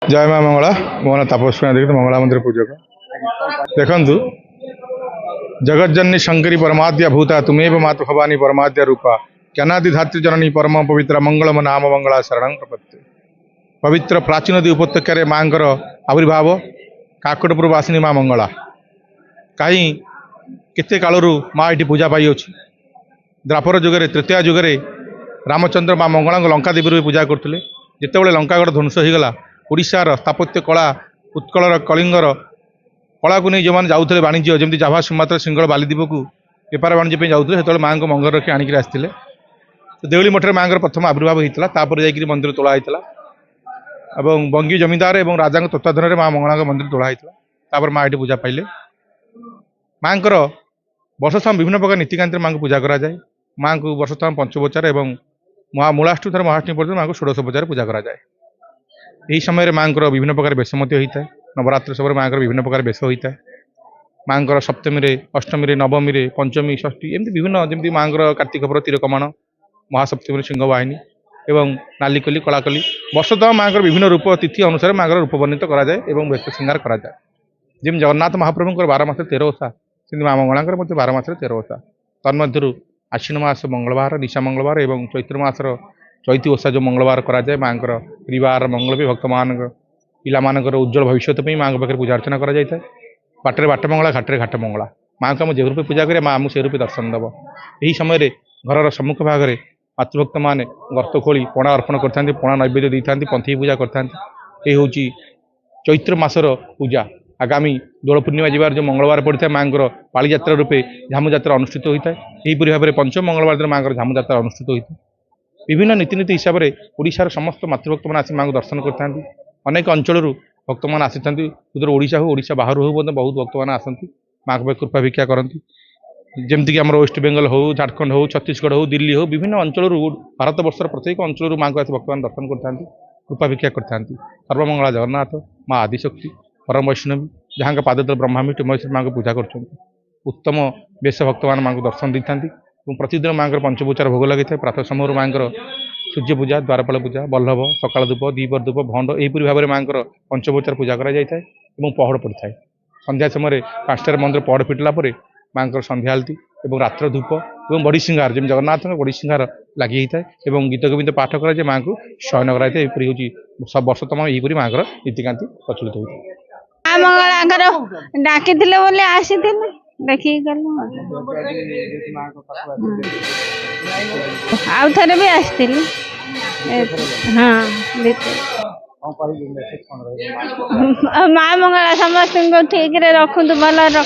जय माँ मंगला मो ना तपस्वी देखते मंगला मंदिर पूजक देखु जगज्जननी शंकरी परमाद्या भूता तुमेव मातु भवानी परमाद्या रूपा ज्ञानादि धात्री जननी परम पवित्र मंगलम नाम मंगला शरण प्रपत्ति पवित्र प्राचीन नदी उपत्यकार माँ आविर्भाव काकटपुर वासिनी माँ मंगला कहीं केते कालू माँ ये पूजा पाई द्वापर जुगे तृतीय जुगे रामचंद्र माँ मंगला लंका देवी भी पूजा करते जितेबाला लंकागढ़ ध्वंस होगला ओडिशार स्थापत्य कला उत्कलर कलिंगर कला को नहीं जो मैंने जाते वाणिज्य जमी जाभा सुमात्र सिंगल बालीद्वीप को बेपार वाणिज्य जाते से माँ को मंगल रखी आणिक आसते देवली मठर माँ प्रथम आविर्भाव होता जा मंदिर तोड़ा और बंगी जमींदार और राजा तत्वाधान में माँ मंगला मंदिर तोड़ा होता माँ ये पूजा पाइले माँ वर्षस्थान विभिन्न प्रकार नीतिकांति माँ को पूजा कराए माँ को वर्षस्थान पंचोपचार और मूलाष्टमी थर महाष्टमी पर्यटन माँ को षोड़शोपचार पूजा कराए यही समय माँ विभिन्न प्रकार बेसमती होता है नवरात्र समय माँ विभिन्न प्रकार बेस होता है माँ सप्तमी अष्टमी नवमी पंचमी षष्ठी एमती विभिन्न जमी माँ कार्तिक पर तीरकमान महासप्तमी सिंहवाहिनी एवं नालिकली कलाकली वर्ष तक माँ विभिन्न रूप तिथि अनुसार माँ रूप वर्णित कराए और बेस श्रृंगार कराए जमी जगन्नाथ महाप्रभु 12 मास 13 ओषा से माँ मंगला 12 मास 13 ओषा तन्मध्य आश्विन मास मंगलवार निशा मंगलवार और चैत्र मासर चैती ओषा जो मंगलवार कराए माँ परिवार मंगल भी भक्त मान पिलामानकर उज्जवल भविष्य माँ पाखे पूजा अर्चना कराए बाटर बाट मंगला घाटे घाट मंगला माँ को आम जो रूपे पूजा करें माँ आमको से रूपे दर्शन देव यही समय घर सम्मुख भाग में मातृभक्त मैंने गर्त खोली पणा अर्पण करते पणा नैवेद्य दे था पंथी पूजा करते हूँ चैत्र मासर पूजा आगामी दोल पूर्णिमा जीवार जो मंगलवार पड़ता है माँ पाली यात्रा रूपे झामु यात्रा अनुष्ठित होता है यहीपरि भाव में पंचम मंगलवार दिन माँ झामु यात्रा अनुष्ठित होता है विभिन्न नीतिनीति हिसाब से ओडिशार समस्त मातृभक्त मैंने आसी माँ को दर्शन करते अनेक अंचल भक्त मैंने आसी था ओडिशा हो ओडिशा बाहर हो बहुत भक्त मैंने आसती माँ को कृपा भिक्षा करती जमीक आम वेस्ट बेंगल हो झारखंड हो छत्तीसगढ़ हो दिल्ली हो विभिन्न अंचल भारत वर्षर प्रत्येक अंचल माँ को आसी भक्त मैंने दर्शन करते कृपा भिक्षा करते सर्वमंगला जगन्नाथ माँ आदिशक्ति परम वैष्णवी जहाँ पादतल ब्रह्मामिष्ट महेश्वर माँ को पूजा कर उत्तम बेश भक्त मान माँ को दर्शन दे था प्रतिदिन माँ पंचोपचार भोग लगे प्रातः समय माँ सूर्य पूजा द्वारपाल पूजा बल्लभ सकाल धूप दीपर धूप भंड यहीपरि भाव में माँ पंचोपचार पूजा कराए पहड़ पड़ता है संध्या समय 5टार मंदिर पहड़ फिटला माँ संध्या आलती और रात्र धूप और बड़ी सिंगार जमी जगन्नाथ बड़ी सिंगार लगी होता है और गीत गोविंद पाठ कराए माँ को शयन कराए यहीपरि हूँ सब वर्ष तमाम यहीपरि माँ नीतिकांति प्रचलित होती है मंगला डाकी आसी देखिए आउ थे भी आसती हाँ माँ मंगला समस्त ठीक रखु भल रख।